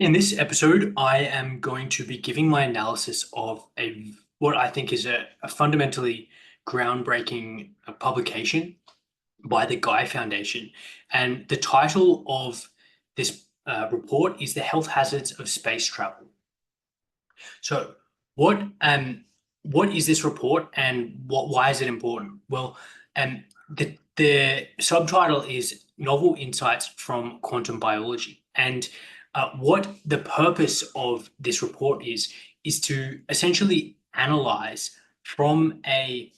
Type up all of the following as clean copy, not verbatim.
In this episode, I am going to be giving my analysis of what I think is a fundamentally groundbreaking publication by the Guy Foundation. And the title of this report is The Health Hazards of Space Travel. So, what is this report and why is it important? Well, the subtitle is Novel Insights from Quantum Biology. And what the purpose of this report is to essentially analyze from a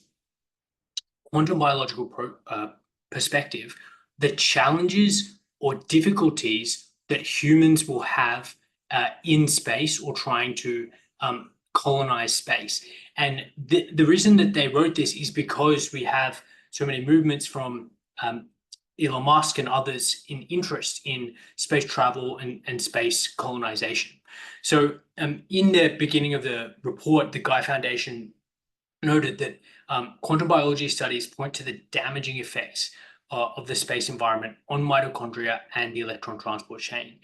quantum biological perspective the challenges or difficulties that humans will have in space or trying to colonize space. And the reason that they wrote this is because we have so many movements from Elon Musk and others in interest in space travel and space colonization. So in the beginning of the report, the Guy Foundation noted that quantum biology studies point to the damaging effects of the space environment on mitochondria and the electron transport chain.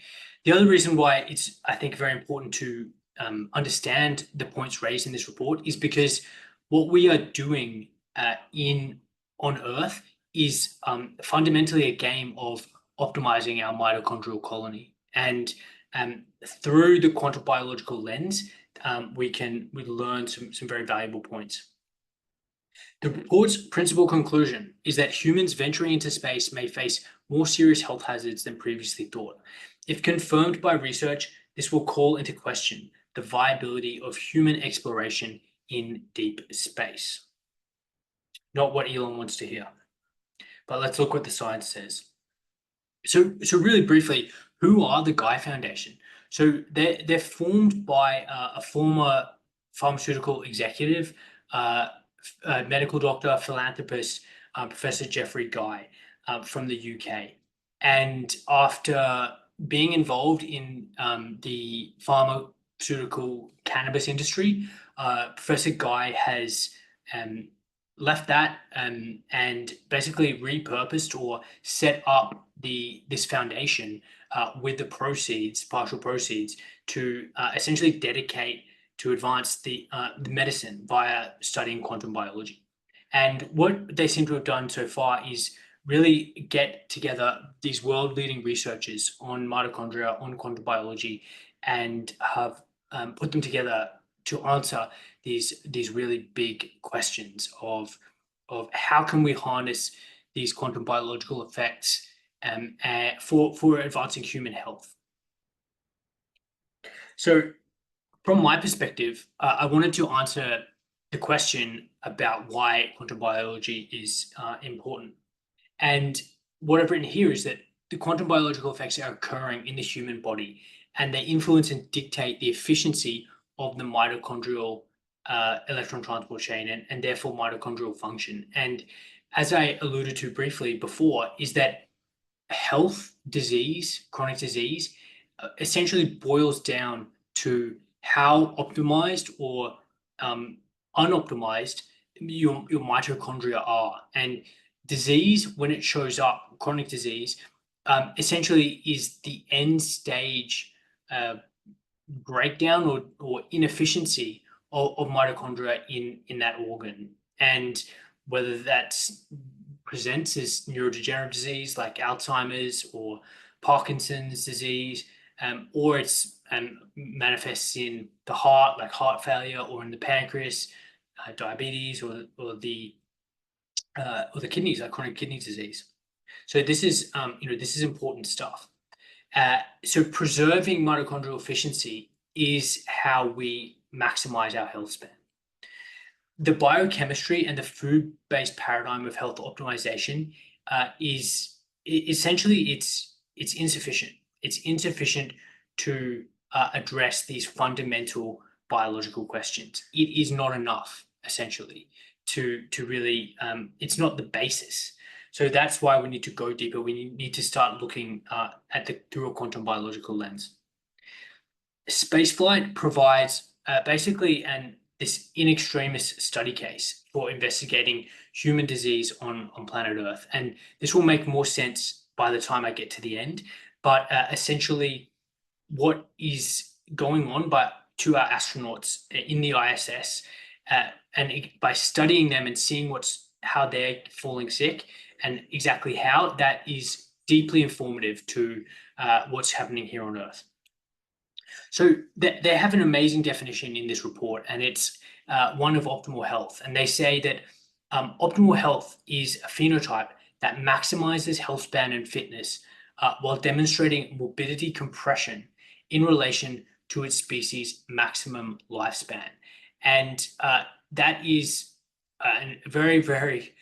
The other reason why it's, I think, very important to understand the points raised in this report is because what we are doing on Earth is fundamentally a game of optimizing our mitochondrial colony. And through the quantum biological lens, we learn some very valuable points. The report's principal conclusion is that humans venturing into space may face more serious health hazards than previously thought. If confirmed by research, this will call into question the viability of human exploration in deep space. Not what Elon wants to hear. But let's look what the science says. So really briefly, who are the Guy Foundation? So they're formed by a former pharmaceutical executive, medical doctor, philanthropist, Professor Jeffrey Guy from the UK. And after being involved in the pharmaceutical cannabis industry, Professor Guy has left that and basically repurposed or set up this foundation with the partial proceeds, to essentially dedicate to advance the medicine via studying quantum biology. And what they seem to have done so far is really get together these world-leading researchers on mitochondria, on quantum biology, and have put them together to answer these really big questions of how can we harness these quantum biological effects for advancing human health. So from my perspective, I wanted to answer the question about why quantum biology is important. And what I've written here is that the quantum biological effects are occurring in the human body, and they influence and dictate the efficiency of the mitochondrial electron transport chain and therefore mitochondrial function. And as I alluded to briefly before, is that health disease, chronic disease, essentially boils down to how optimized or unoptimized your mitochondria are. And disease, when it shows up, chronic disease, essentially is the end stage breakdown or inefficiency of mitochondria in that organ. And whether that's presents as neurodegenerative disease like Alzheimer's or Parkinson's disease, or it's manifests in the heart, like heart failure, or in the pancreas, diabetes, or the kidneys, like chronic kidney disease. So this is this is important stuff. So preserving mitochondrial efficiency is how we maximize our health span. The biochemistry and the food-based paradigm of health optimization is essentially it's insufficient. It's insufficient to address these fundamental biological questions. It is not enough, essentially, to really. It's not the basis. So that's why we need to go deeper. We need to start looking through a quantum biological lens. Spaceflight provides basically this in extremis study case for investigating human disease on planet Earth. And this will make more sense by the time I get to the end. But essentially, what is going on to our astronauts in the ISS, by studying them and seeing how they're falling sick and exactly how, that is deeply informative to what's happening here on Earth. So they have an amazing definition in this report, and it's one of optimal health. And they say that optimal health is a phenotype that maximizes health span and fitness while demonstrating morbidity compression in relation to its species' maximum lifespan. And that is a very, very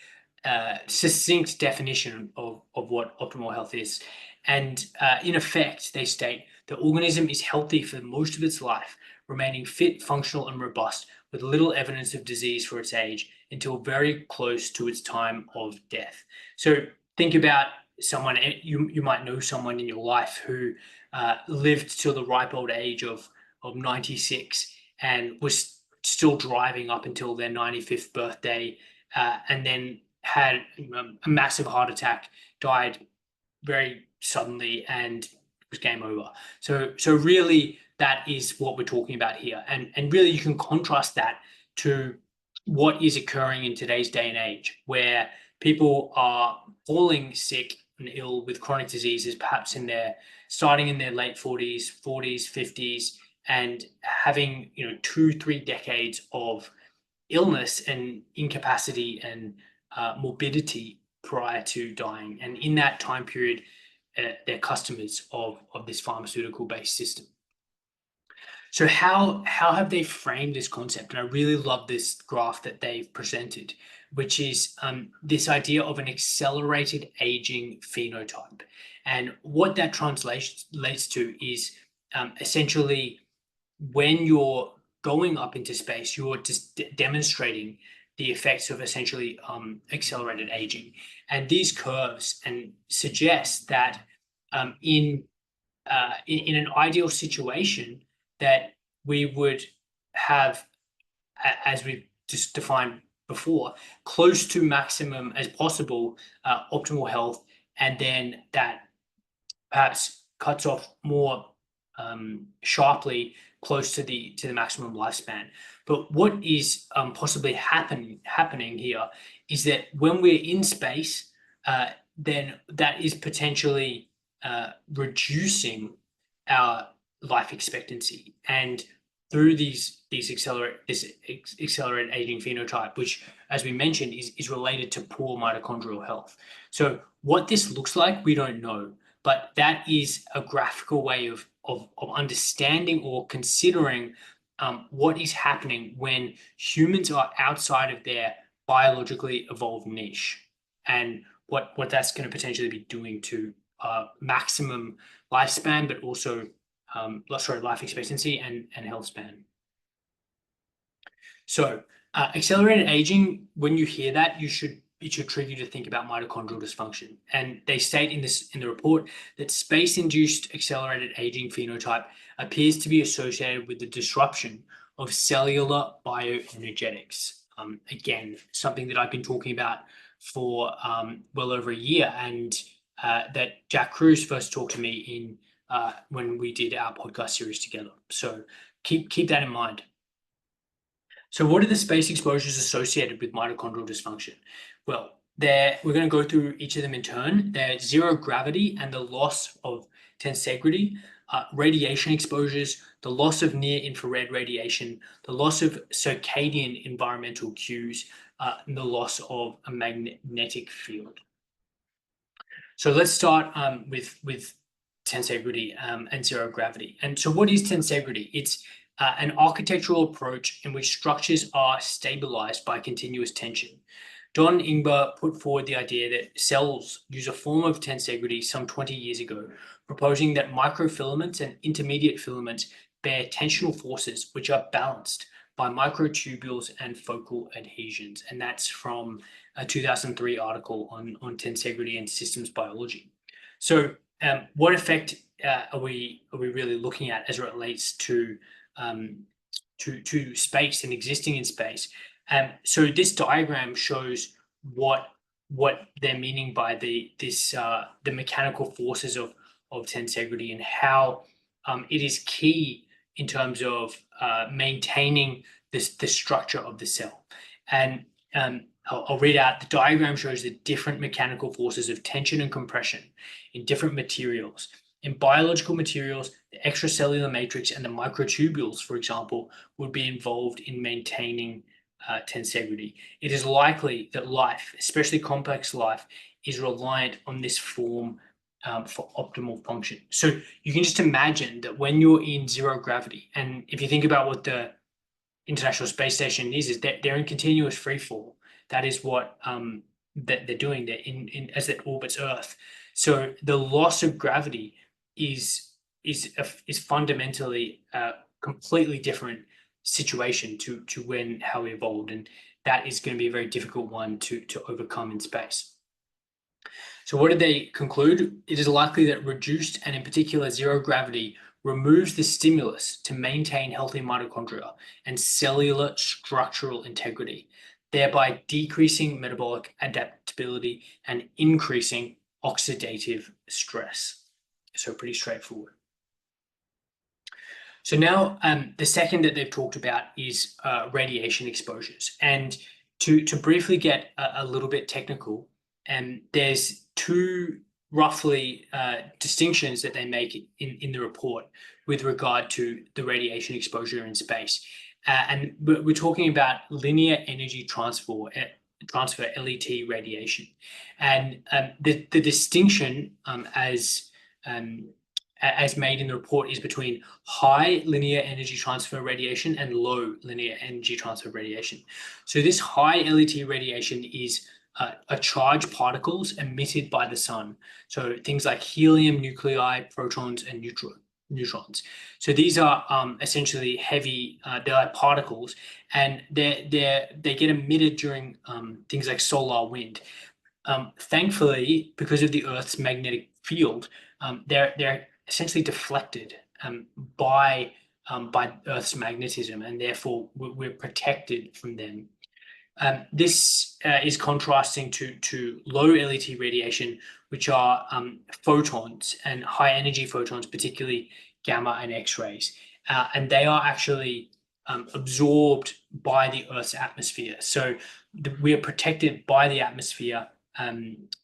succinct definition of what optimal health is. And in effect, they state the organism is healthy for most of its life, remaining fit, functional, and robust, with little evidence of disease for its age until very close to its time of death. So think about someone, you might know someone in your life who lived till the ripe old age of 96 and was still driving up until their 95th birthday, and then had a massive heart attack, died very suddenly, and was game over. So really, that is what we're talking about here. And really, you can contrast that to what is occurring in today's day and age, where people are falling sick and ill with chronic diseases, perhaps starting in their late 40s, 50s, and having 2-3 decades of illness and incapacity and morbidity prior to dying. And in that time period, they're customers of this pharmaceutical-based system. So how have they framed this concept? And I really love this graph that they've presented, which is this idea of an accelerated aging phenotype. And what that translates to is essentially, when you're going up into space, you're just demonstrating the effects of essentially accelerated aging. And these curves suggest that in an ideal situation, that we would have, as we just defined before, close to maximum as possible optimal health, and then that perhaps cuts off more sharply close to the maximum lifespan. But what is possibly happening here is that when we're in space, then that is potentially reducing our life expectancy, and through this accelerated aging phenotype, which, as we mentioned, is related to poor mitochondrial health. So what this looks like, we don't know, but that is a graphical way of understanding or considering what is happening when humans are outside of their biologically evolved niche, and what that's going to potentially be doing to maximum lifespan, but also life expectancy and health span. So accelerated aging, when you hear that, it should trigger you to think about mitochondrial dysfunction. And they state in the report that space-induced accelerated aging phenotype appears to be associated with the disruption of cellular bioenergetics. Again, something that I've been talking about for well over a year, and that Jack Cruz first talked to me in when we did our podcast series together. So keep that in mind. So what are the space exposures associated with mitochondrial dysfunction? Well, we're going to go through each of them in turn. They're zero gravity and the loss of tensegrity, radiation exposures, the loss of near-infrared radiation, the loss of circadian environmental cues, and the loss of a magnetic field. So let's start with tensegrity and zero gravity. And so what is tensegrity? It's an architectural approach in which structures are stabilized by continuous tension. Don Ingber put forward the idea that cells use a form of tensegrity some 20 years ago, proposing that microfilaments and intermediate filaments bear tensional forces which are balanced by microtubules and focal adhesions. And that's from a 2003 article on tensegrity and systems biology. So what effect are we really looking at as it relates to space and existing in space? So this diagram shows what they're meaning by the mechanical forces of tensegrity, and how it is key in terms of maintaining the structure of the cell. And I'll read out. The diagram shows the different mechanical forces of tension and compression in different materials. In biological materials, the extracellular matrix and the microtubules, for example, would be involved in maintaining tensegrity. It is likely that life, especially complex life, is reliant on this form for optimal function. So you can just imagine that when you're in zero gravity, and if you think about what the International Space Station is that they're in continuous free fall. That is what that they're doing. They're in as it orbits Earth. So the loss of gravity is fundamentally a completely different situation to how we evolved, and that is going to be a very difficult one to overcome in space. So what did they conclude? It is likely that reduced, and in particular zero gravity, removes the stimulus to maintain healthy mitochondria and cellular structural integrity, thereby decreasing metabolic adaptability and increasing oxidative stress. So pretty straightforward. So now the second that they've talked about is radiation exposures. And to briefly get a little bit technical, there's two roughly distinctions that they make in the report with regard to the radiation exposure in space. And we're talking about linear energy transfer, LET radiation. And the distinction as made in the report is between high linear energy transfer radiation and low linear energy transfer radiation. So this high LET radiation is charged particles emitted by the sun. So things like helium, nuclei, protons, and neutrons. So these are essentially heavy, they're like particles, and they get emitted during things like solar wind. Thankfully, because of the Earth's magnetic field, they're essentially deflected by Earth's magnetism, and therefore we're protected from them. This is contrasting to low LET radiation, which are photons and high energy photons, particularly gamma and X-rays. And they are actually absorbed by the Earth's atmosphere. So we are protected by the atmosphere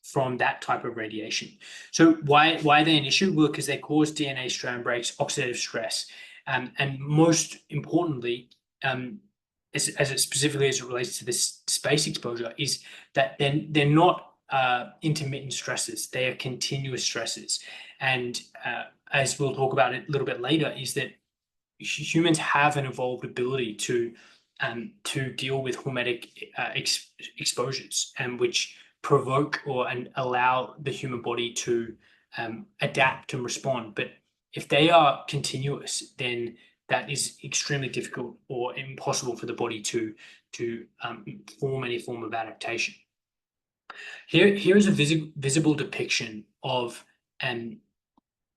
from that type of radiation. So why are they an issue? Well, because they cause DNA strand breaks, oxidative stress, and most importantly, as it specifically as it relates to this space exposure, is that they're not intermittent stresses, they are continuous stresses. And as we'll talk about it a little bit later, is that humans have an evolved ability to deal with hormetic exposures, and which provoke and allow the human body to adapt and respond. But if they are continuous, then that is extremely difficult or impossible for the body to form any form of adaptation. Here is a visible depiction of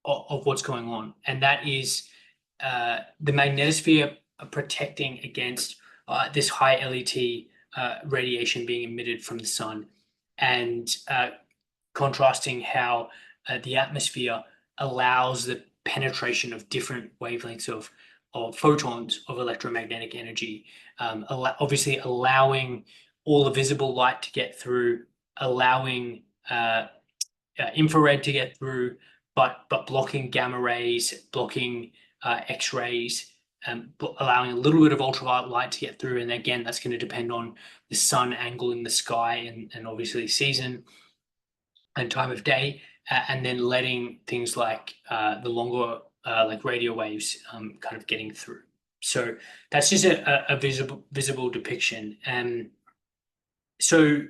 what's going on, and that is the magnetosphere protecting against this high LET radiation being emitted from the sun, and contrasting how the atmosphere allows the penetration of different wavelengths of photons of electromagnetic energy, obviously allowing all the visible light to get through, allowing infrared to get through, but blocking gamma rays, blocking X-rays, allowing a little bit of ultraviolet light to get through. And again, that's going to depend on the sun angle in the sky and obviously season and time of day, and then letting things like the longer like radio waves kind of getting through. So that's just a visible depiction. And so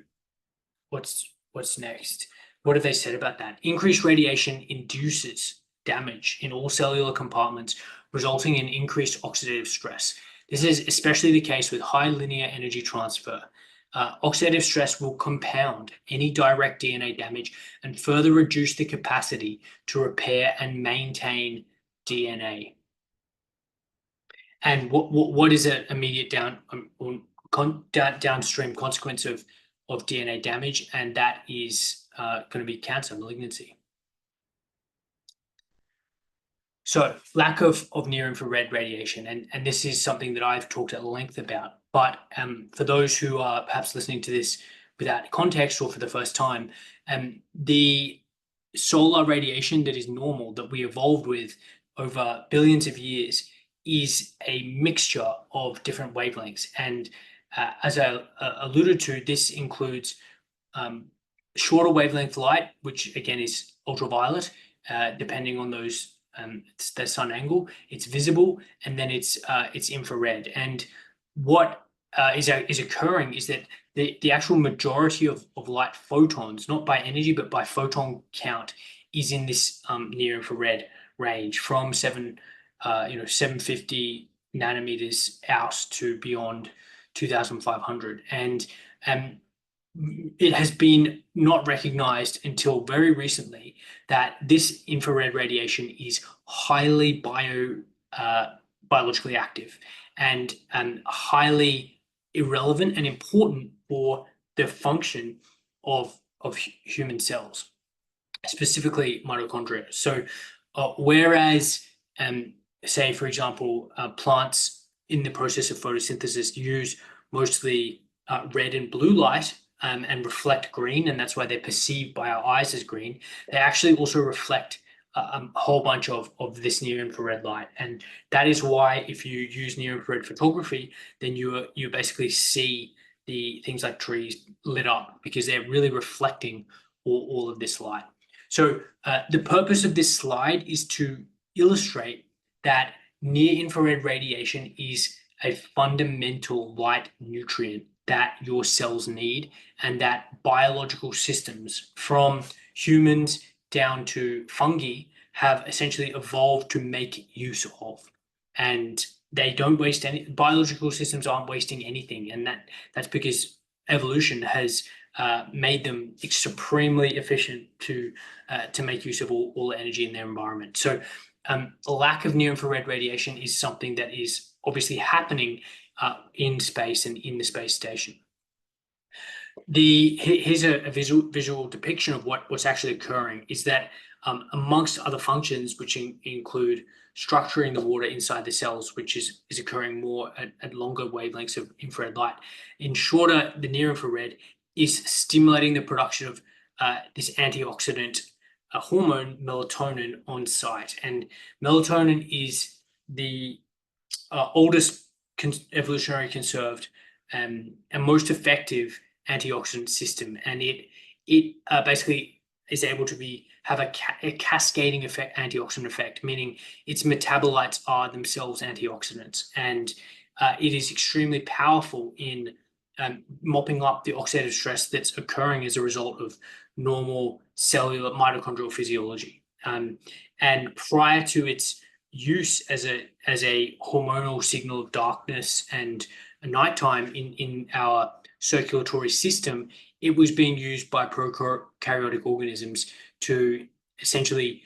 what's next? What have they said about that? Increased radiation induces damage in all cellular compartments, resulting in increased oxidative stress. This is especially the case with high linear energy transfer. Oxidative stress will compound any direct DNA damage and further reduce the capacity to repair and maintain DNA. And what is an immediate downstream consequence of DNA damage? And that is going to be cancer, malignancy. So lack of near infrared radiation, and this is something that I've talked at length about. But for those who are perhaps listening to this without context or for the first time, the solar radiation that is normal, that we evolved with over billions of years, is a mixture of different wavelengths. And as I alluded to, this includes shorter wavelength light, which again is ultraviolet, depending on those the sun angle. It's visible, and then it's infrared. And what is occurring is that the actual majority of light photons, not by energy but by photon count, is in this near infrared range from 750 nanometers out to beyond 2,500. And it has been not recognized until very recently that this infrared radiation is highly biologically active and highly irrelevant and important for the function of human cells, specifically mitochondria. So whereas say, for example, plants in the process of photosynthesis use mostly red and blue light and reflect green, and that's why they're perceived by our eyes as green. They actually also reflect a whole bunch of this near infrared light, and that is why if you use near infrared photography, then you basically see the things like trees lit up because they're really reflecting all of this light. So the purpose of this slide is to illustrate that near infrared radiation is a fundamental light nutrient that your cells need, and that biological systems from humans down to fungi have essentially evolved to make use of. And they don't waste any, biological systems aren't wasting anything, and that's because evolution has made them supremely efficient to make use of all energy in their environment. So a lack of near infrared radiation is something that is obviously happening in space and in the space station. Here's a visual depiction of what's actually occurring. Is that amongst other functions, which include structuring the water inside the cells, which is occurring more at longer wavelengths of infrared light. In shorter, the near infrared is stimulating the production of this antioxidant hormone, melatonin, on site. And melatonin is the oldest evolutionary conserved and most effective antioxidant system, and it basically is able to have a cascading effect, antioxidant effect, meaning its metabolites are themselves antioxidants, and it is extremely powerful in mopping up the oxidative stress that's occurring as a result of normal cellular mitochondrial physiology. And prior to its use as a hormonal signal of darkness and nighttime in our circulatory system, it was being used by prokaryotic organisms to essentially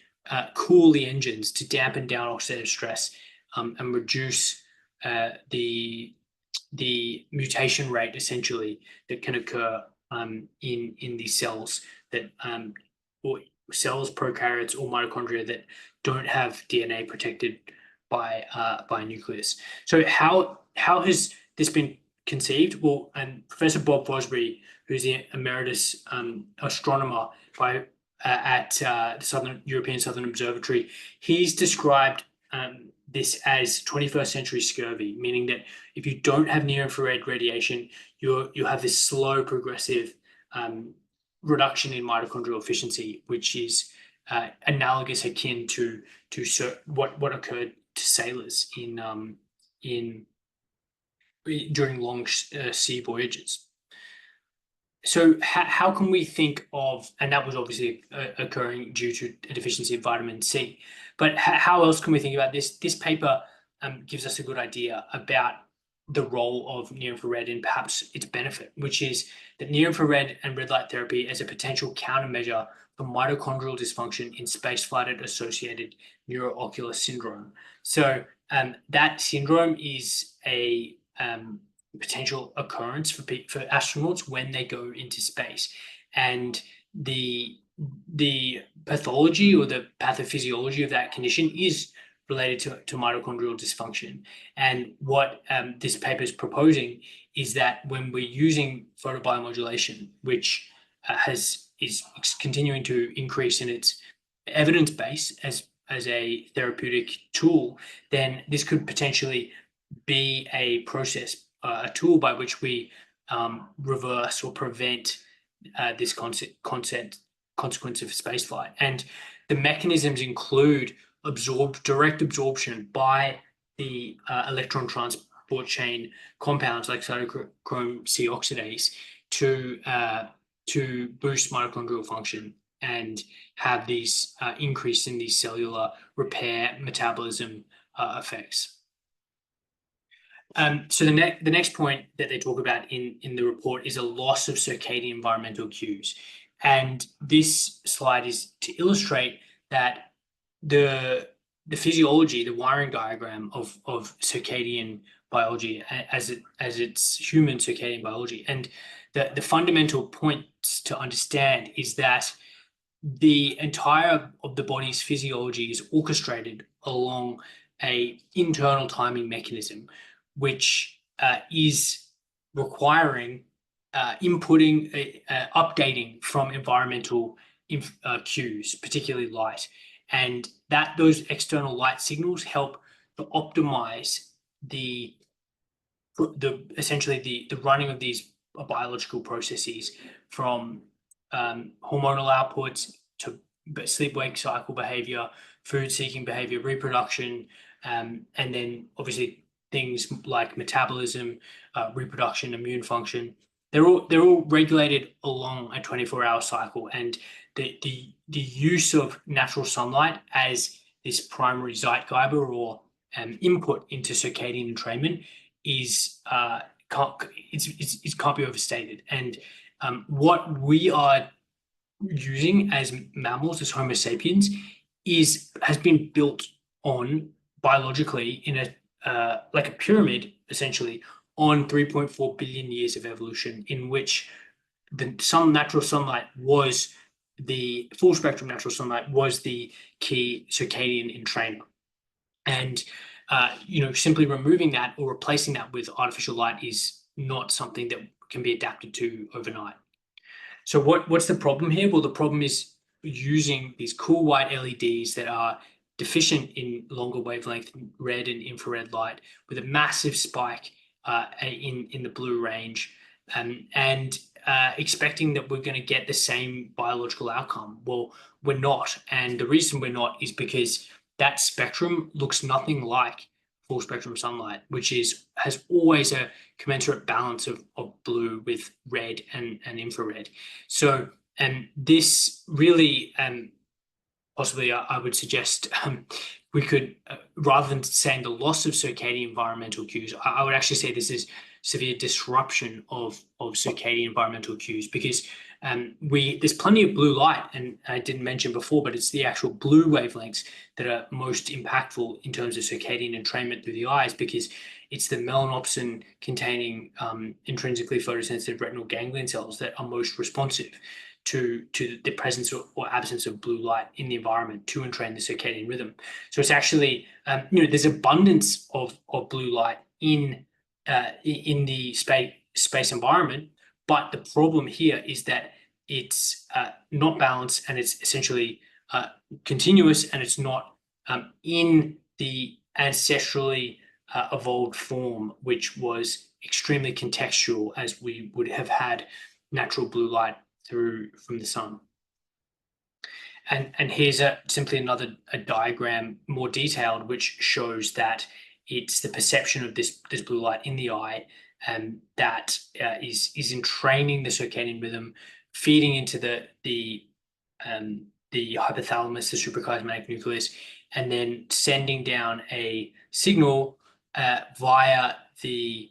cool the engines, to dampen down oxidative stress and reduce the mutation rate essentially that can occur in these cells that or cells, prokaryotes, or mitochondria that don't have DNA protected by a nucleus. So how has this been conceived? Well, and Professor Bob Fosbury, who's the emeritus astronomer at the European Southern Observatory, he's described this as 21st century scurvy, meaning that if you don't have near infrared radiation, you have this slow progressive reduction in mitochondrial efficiency, which is analogous, akin to what occurred to sailors during long sea voyages. So how can we think of, and that was obviously occurring due to a deficiency of vitamin C, but how else can we think about this? This paper gives us a good idea about the role of near infrared and perhaps its benefit, which is that near infrared and red light therapy as a potential countermeasure for mitochondrial dysfunction in spaceflight associated neuroocular syndrome. So that syndrome is a potential occurrence for astronauts when they go into space, and the pathology or the pathophysiology of that condition is related to mitochondrial dysfunction. And what this paper is proposing is that when we're using photobiomodulation, which is continuing to increase in its evidence base as a therapeutic tool, then this could potentially be a process, a tool by which we reverse or prevent this consequence of spaceflight. And the mechanisms include direct absorption by the electron transport chain compounds like cytochrome C oxidase to boost mitochondrial function and have these increase in these cellular repair metabolism effects. So the next point that they talk about in the report is a loss of circadian environmental cues. And this slide is to illustrate that the physiology, the wiring diagram of circadian biology as it's human circadian biology. And the fundamental points to understand is that the entire of the body's physiology is orchestrated along a internal timing mechanism, which is requiring inputting, updating from environmental cues, particularly light, and that those external light signals help to optimize essentially the running of these biological processes, from hormonal outputs to sleep-wake cycle behavior, food-seeking behavior, reproduction, and then obviously things like metabolism, reproduction, immune function. They're all regulated along a 24-hour cycle, and the use of natural sunlight as this primary Zeitgeber or input into circadian entrainment is can't be overstated. And what we are using as mammals, as Homo sapiens, has been built on biologically in a like a pyramid, essentially, on 3.4 billion years of evolution, in which some natural sunlight was the full spectrum natural sunlight was the key circadian entrainer. And simply removing that or replacing that with artificial light is not something that can be adapted to overnight. So what's the problem here? Well, the problem is using these cool white LEDs that are deficient in longer wavelength red and infrared light with a massive spike in the blue range, and expecting that we're going to get the same biological outcome. Well, we're not. And the reason we're not is because that spectrum looks nothing like full spectrum sunlight, which has always a commensurate balance of blue with red and infrared. So, this really, possibly I would suggest we could, rather than saying the loss of circadian environmental cues, I would actually say this is severe disruption of circadian environmental cues, because there's plenty of blue light, and I didn't mention before, but it's the actual blue wavelengths that are most impactful in terms of circadian entrainment through the eyes, because it's the melanopsin containing intrinsically photosensitive retinal ganglion cells that are most responsive to the presence or absence of blue light in the environment to entrain the circadian rhythm. So it's actually, there's abundance of blue light in the space environment, but the problem here is that it's not balanced, and it's essentially continuous, and it's not in the ancestrally evolved form, which was extremely contextual, as we would have had natural blue light from the sun. And here's simply another diagram, more detailed, which shows that it's the perception of this blue light in the eye that is entraining the circadian rhythm, feeding into the hypothalamus, the suprachiasmatic nucleus, and then sending down a signal via the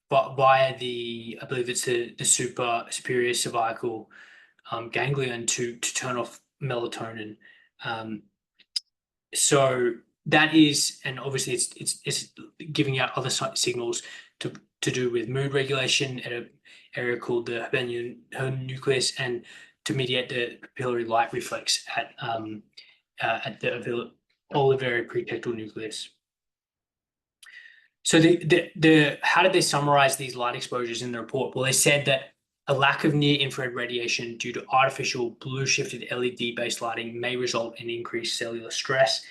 I believe it's the superior cervical ganglion to turn off melatonin. So that is, and obviously it's giving out other signals to do with mood regulation at an area called the Hebenian nucleus, and to mediate the papillary light reflex at at the olivary pretectal nucleus. So how did they summarize these light exposures in the report? Well, they said that a lack of near-infrared radiation due to artificial blue-shifted LED-based lighting may result in increased cellular stress,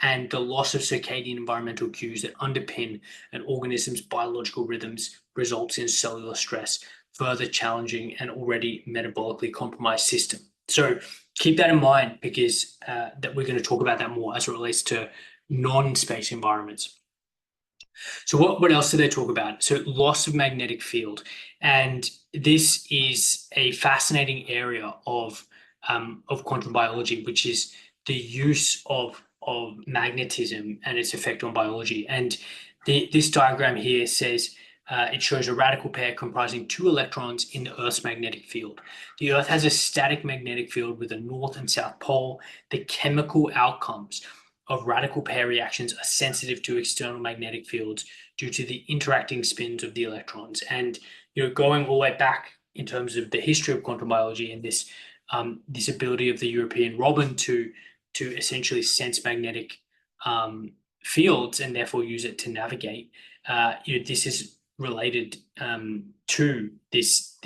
and the loss of circadian environmental cues that underpin an organism's biological rhythms results in cellular stress, further challenging an already metabolically compromised system. So keep that in mind, because that we're going to talk about that more as it relates to non-space environments. So what else do they talk about? So loss of magnetic field. And this is a fascinating area of quantum biology, which is the use of magnetism and its effect on biology. And this diagram here says it shows a radical pair comprising 2 electrons in the Earth's magnetic field. The Earth has a static magnetic field with a north and south pole. The chemical outcomes of radical pair reactions are sensitive to external magnetic fields due to the interacting spins of the electrons. And going all the way back in terms of the history of quantum biology and this ability of the European robin to essentially sense magnetic fields and therefore use it to navigate, this is related to this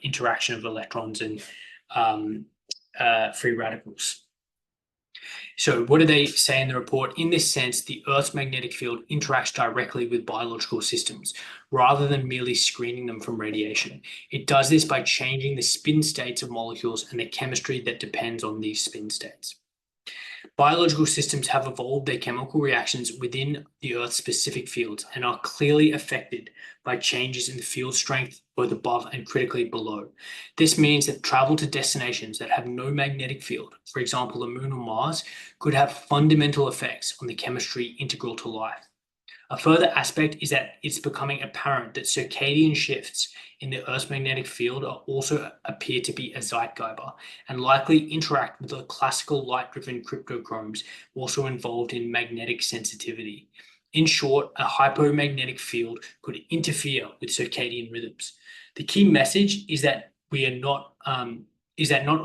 interaction of electrons and free radicals. So what do they say in the report? In this sense, the Earth's magnetic field interacts directly with biological systems rather than merely screening them from radiation. It does this by changing the spin states of molecules and the chemistry that depends on these spin states. Biological systems have evolved their chemical reactions within the Earth's specific fields and are clearly affected by changes in the field strength both above and critically below. This means that travel to destinations that have no magnetic field, for example, the Moon or Mars, could have fundamental effects on the chemistry integral to life. A further aspect is that it's becoming apparent that circadian shifts in the Earth's magnetic field also appear to be a Zeitgeber and likely interact with the classical light-driven cryptochromes also involved in magnetic sensitivity. In short, a hypomagnetic field could interfere with circadian rhythms. The key message is that not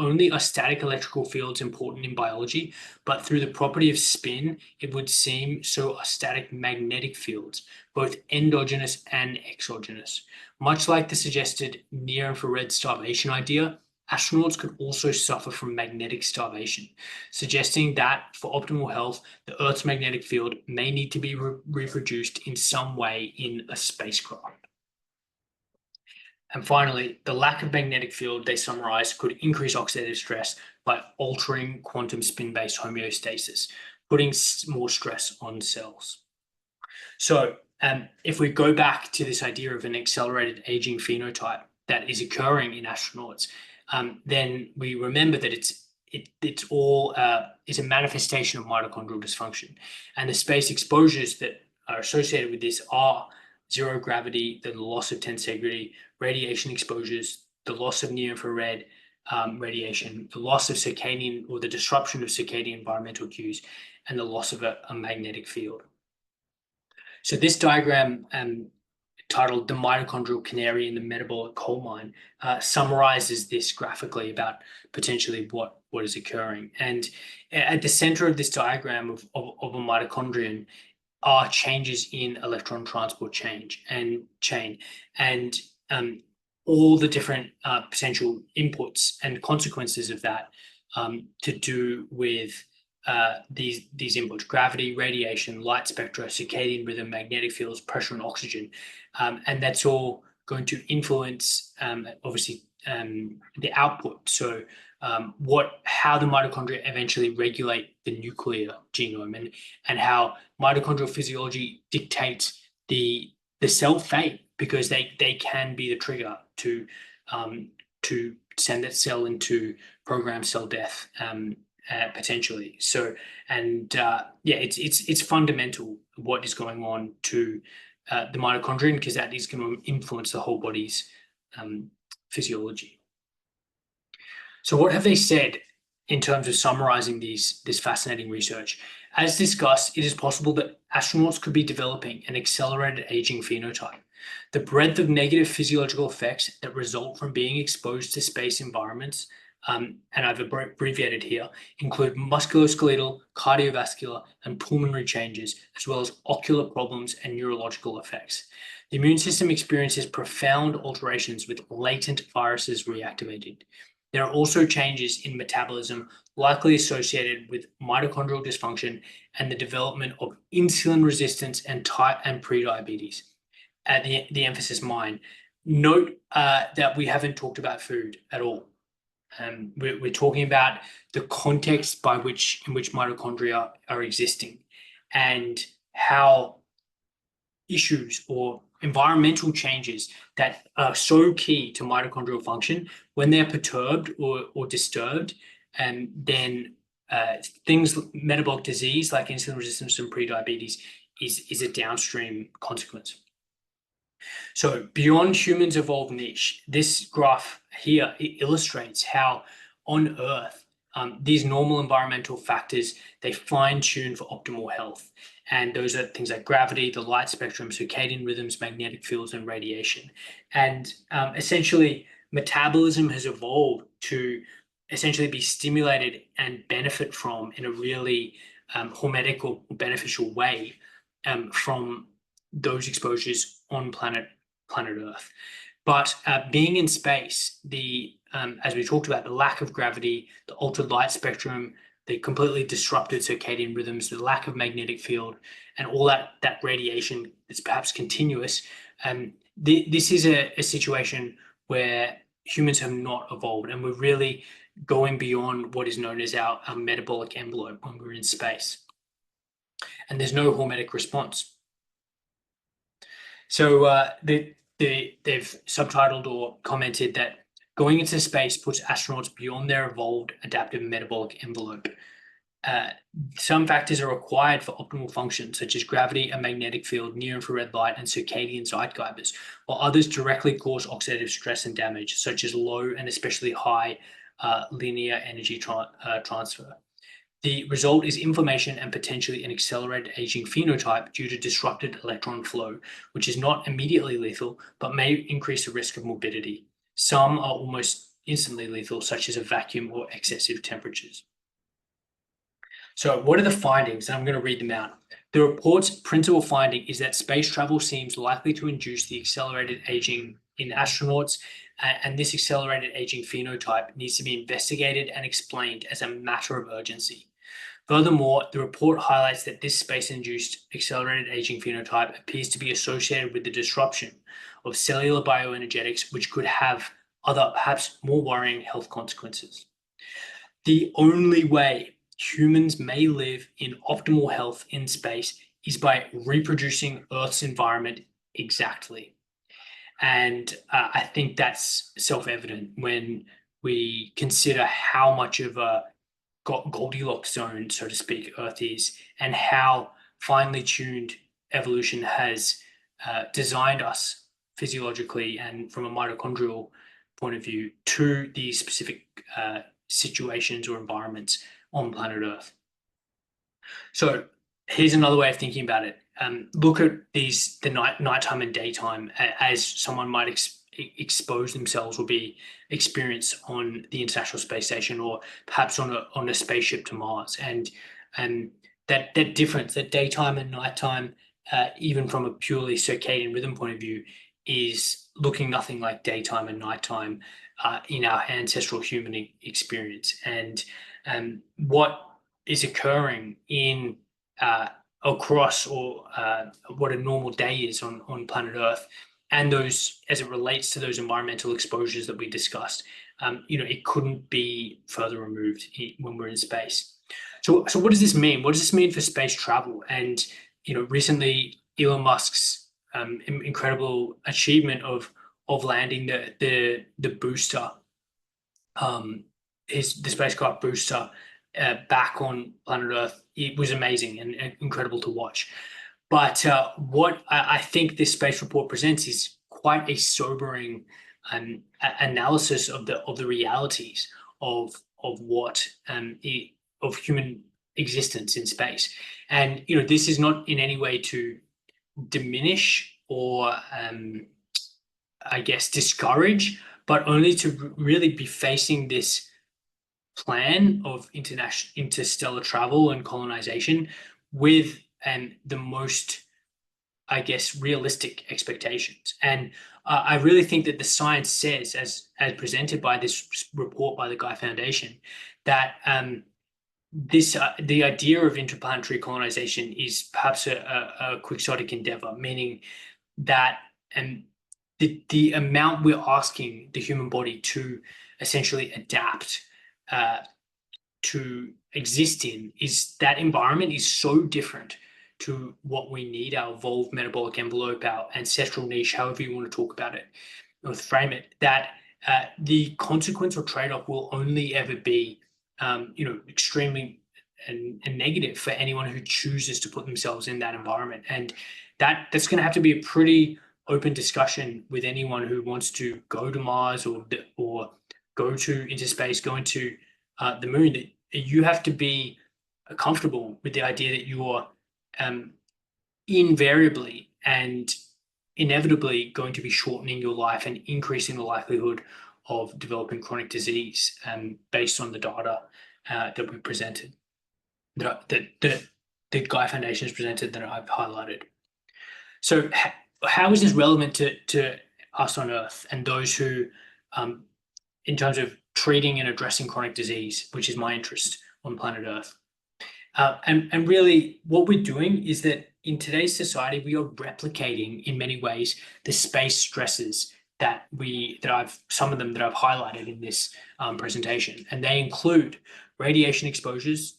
only are static electrical fields important in biology, but through the property of spin, it would seem so are static magnetic fields, both endogenous and exogenous. Much like the suggested near-infrared starvation idea, astronauts could also suffer from magnetic starvation, suggesting that for optimal health, the Earth's magnetic field may need to be reproduced in some way in a spacecraft. And finally, the lack of magnetic field, they summarize, could increase oxidative stress by altering quantum spin-based homeostasis, putting more stress on cells. So if we go back to this idea of an accelerated aging phenotype that is occurring in astronauts, then we remember that it's a manifestation of mitochondrial dysfunction. And the space exposures that are associated with this are zero gravity, the loss of tensegrity, radiation exposures, the loss of near-infrared radiation, the loss of circadian or the disruption of circadian environmental cues, and the loss of a magnetic field. So this diagram, titled The Mitochondrial Canary in the Metabolic Coal Mine, summarizes this graphically about potentially what is occurring. And at the center of this diagram of a mitochondrion are changes in electron transport chain and all the different potential inputs and consequences of that to do with these inputs: gravity, radiation, light spectra, circadian rhythm, magnetic fields, pressure, and oxygen. And that's all going to influence, obviously, the output. So how the mitochondria eventually regulate the nuclear genome, and how mitochondrial physiology dictates the cell fate, because they can be the trigger to send that cell into programmed cell death, potentially. So, it's fundamental what is going on to the mitochondrion, because that is going to influence the whole body's physiology. So what have they said in terms of summarizing this fascinating research? As discussed, it is possible that astronauts could be developing an accelerated aging phenotype. The breadth of negative physiological effects that result from being exposed to space environments and I've abbreviated here, include musculoskeletal, cardiovascular, and pulmonary changes, as well as ocular problems and neurological effects. The immune system experiences profound alterations with latent viruses reactivated. There are also changes in metabolism likely associated with mitochondrial dysfunction and the development of insulin resistance and type and prediabetes. The emphasis mine. Note that we haven't talked about food at all. We're talking about the context in which mitochondria are existing, and how issues or environmental changes that are so key to mitochondrial function, when they're perturbed or disturbed, and then things metabolic disease like insulin resistance and prediabetes is a downstream consequence. So beyond humans' evolved niche, this graph here illustrates how on Earth, these normal environmental factors, they fine tune for optimal health. And those are things like gravity, the light spectrum, circadian rhythms, magnetic fields, and radiation. And essentially, metabolism has evolved to essentially be stimulated and benefit from in a really hormetic or beneficial way from those exposures on planet Earth. But being in space, as we talked about, the lack of gravity, the altered light spectrum, the completely disrupted circadian rhythms, the lack of magnetic field, and all that radiation that's perhaps continuous. This is a situation where humans have not evolved, and we're really going beyond what is known as our metabolic envelope when we're in space. And there's no hormetic response. So they've subtitled or commented that going into space puts astronauts beyond their evolved adaptive metabolic envelope. Some factors are required for optimal function, such as gravity, a magnetic field, near-infrared light, and circadian zeitgebers, while others directly cause oxidative stress and damage, such as low and especially high linear energy transfer. The result is inflammation and potentially an accelerated aging phenotype due to disrupted electron flow, which is not immediately lethal, but may increase the risk of morbidity. Some are almost instantly lethal, such as a vacuum or excessive temperatures. So what are the findings? And I'm going to read them out. The report's principal finding is that space travel seems likely to induce the accelerated aging in astronauts, and this accelerated aging phenotype needs to be investigated and explained as a matter of urgency. Furthermore, the report highlights that this space-induced accelerated aging phenotype appears to be associated with the disruption of cellular bioenergetics, which could have other, perhaps more worrying health consequences. The only way humans may live in optimal health in space is by reproducing Earth's environment exactly. And I think that's self-evident when we consider how much of a Goldilocks zone, so to speak, Earth is, and how finely tuned evolution has designed us physiologically and from a mitochondrial point of view to these specific situations or environments on planet Earth. So here's another way of thinking about it. Look at the nighttime and daytime as someone might expose themselves or be experienced on the International Space Station, or perhaps on a spaceship to Mars. And that difference, that daytime and nighttime, even from a purely circadian rhythm point of view, is looking nothing like daytime and nighttime in our ancestral human experience. And what is occurring in across or what a normal day is on planet Earth, and those, as it relates to those environmental exposures that we discussed, it couldn't be further removed when we're in space. So what does this mean? What does this mean for space travel? And recently Elon Musk's incredible achievement of landing the booster, the spacecraft booster back on planet Earth, it was amazing and incredible to watch. But what I think this space report presents is quite a sobering analysis of the realities of what of human existence in space. And this is not in any way to diminish or I guess discourage, but only to really be facing this plan of interstellar travel and colonization with the most, I guess, realistic expectations. And I really think that the science says, as presented by this report by the Gaia Foundation, that the idea of interplanetary colonization is perhaps a quixotic endeavor, meaning that the amount we're asking the human body to essentially adapt to exist in, is that environment is so different to what we need, our evolved metabolic envelope, our ancestral niche, however you want to talk about it or frame it, that the consequence or trade-off will only ever be extremely and negative for anyone who chooses to put themselves in that environment. And that's going to have to be a pretty open discussion with anyone who wants to go to Mars or go into space, go into the moon. That you have to be comfortable with the idea that you're invariably and inevitably going to be shortening your life and increasing the likelihood of developing chronic disease, based on the data that we presented, that the Gaia Foundation has presented, that I've highlighted. So how is this relevant to us on Earth and those who, in terms of treating and addressing chronic disease, which is my interest on planet Earth? And really what we're doing is that in today's society, we are replicating in many ways the space stresses some of them that I've highlighted in this presentation. And they include radiation exposures,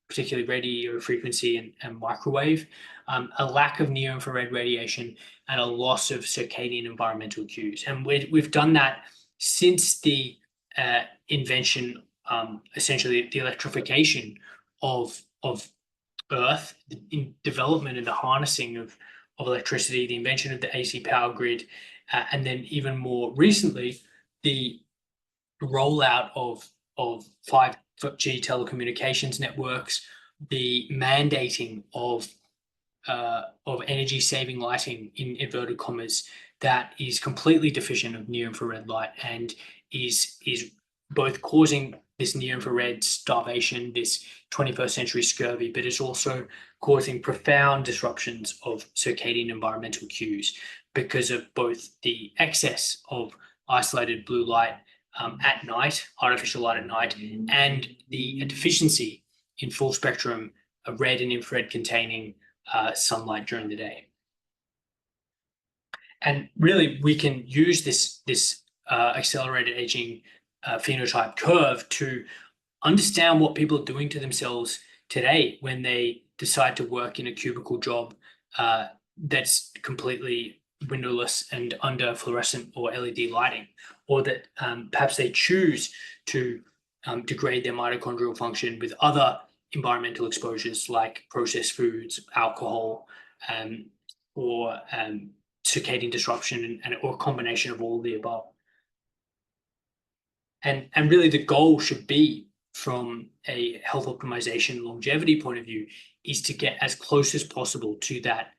particularly radio frequency and microwave, a lack of near-infrared radiation, and a loss of circadian environmental cues. And we've done that since the invention, essentially the electrification of Earth, in development and the harnessing of electricity, the invention of the AC power grid, and then even more recently, the rollout of 5G telecommunications networks, the mandating of energy-saving lighting, in inverted commas, that is completely deficient of near-infrared light and is both causing this near-infrared starvation, this 21st century scurvy, but it's also causing profound disruptions of circadian environmental cues because of both the excess of isolated blue light at night, artificial light at night, and the deficiency in full spectrum red and infrared containing sunlight during the day. And really, we can use this accelerated aging phenotype curve to understand what people are doing to themselves today when they decide to work in a cubicle job that's completely windowless and under fluorescent or LED lighting, or that perhaps they choose to degrade their mitochondrial function with other environmental exposures like processed foods, alcohol, or circadian disruption, or a combination of all of the above. And really the goal should be, from a health optimization longevity point of view, is to get as close as possible to that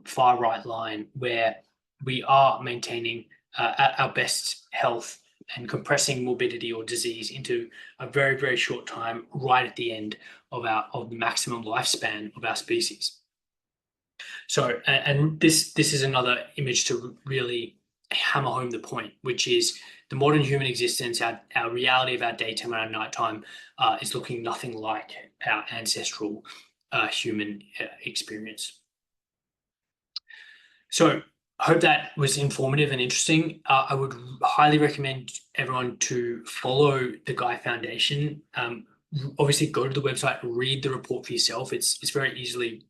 far right line where we are maintaining our best health and compressing morbidity or disease into a very, very short time, right at the end of the maximum lifespan of our species. So, and this is another image to really hammer home the point, which is the modern human existence, our reality of our daytime and our nighttime is looking nothing like our ancestral human experience. So I hope that was informative and interesting. I would highly recommend everyone to follow the Gaia Foundation. Obviously, go to the website, read the report for yourself. It's very easy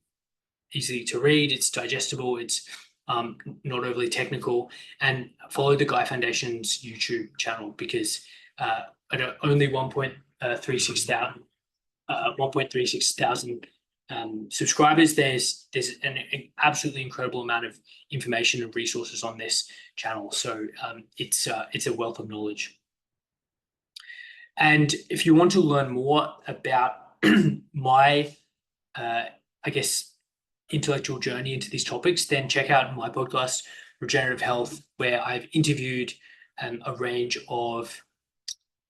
to read. It's digestible. It's not overly technical. And follow the Gaia Foundation's YouTube channel, because at only 1.36 thousand subscribers, there's an absolutely incredible amount of information and resources on this channel. So it's a wealth of knowledge. And if you want to learn more about my, I guess, intellectual journey into these topics, then check out my podcast, Regenerative Health, where I've interviewed a range of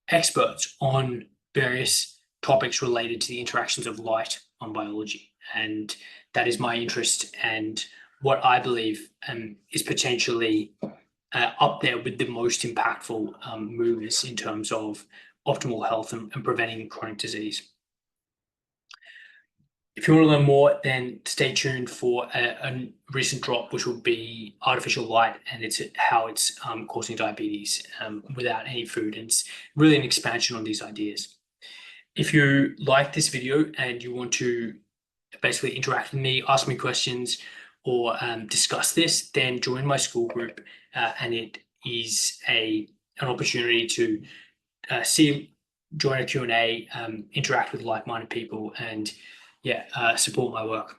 experts on various topics related to the interactions of light on biology. And that is my interest and what I believe is potentially up there with the most impactful movers in terms of optimal health and preventing chronic disease. If you want to learn more, then stay tuned for a recent drop, which will be artificial light and it's how it's causing diabetes without any food. And it's really an expansion on these ideas. If you like this video and you want to basically interact with me, ask me questions, or discuss this, then join my school group, and it is an opportunity to join a Q&A, interact with like-minded people, and support my work.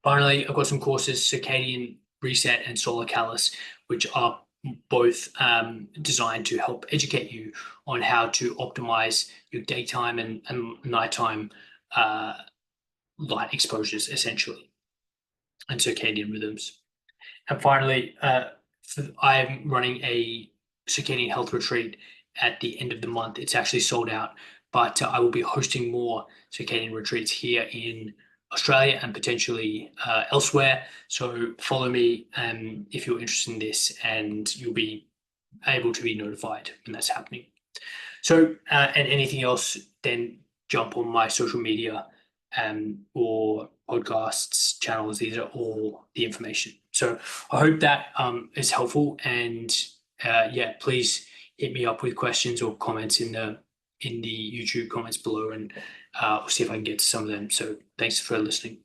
Finally, I've got some courses, Circadian Reset and Solar Callus, which are both designed to help educate you on how to optimize your daytime and nighttime light exposures, essentially, and circadian rhythms. And finally, I'm running a circadian health retreat at the end of the month. It's actually sold out, but I will be hosting more circadian retreats here in Australia and potentially elsewhere. So follow me if you're interested in this, and you'll be able to be notified when that's happening. So, and anything else, then jump on my social media or podcasts, channels. These are all the information. So I hope that is helpful, and please hit me up with questions or comments in the YouTube comments below, and we'll see if I can get to some of them. So thanks for listening.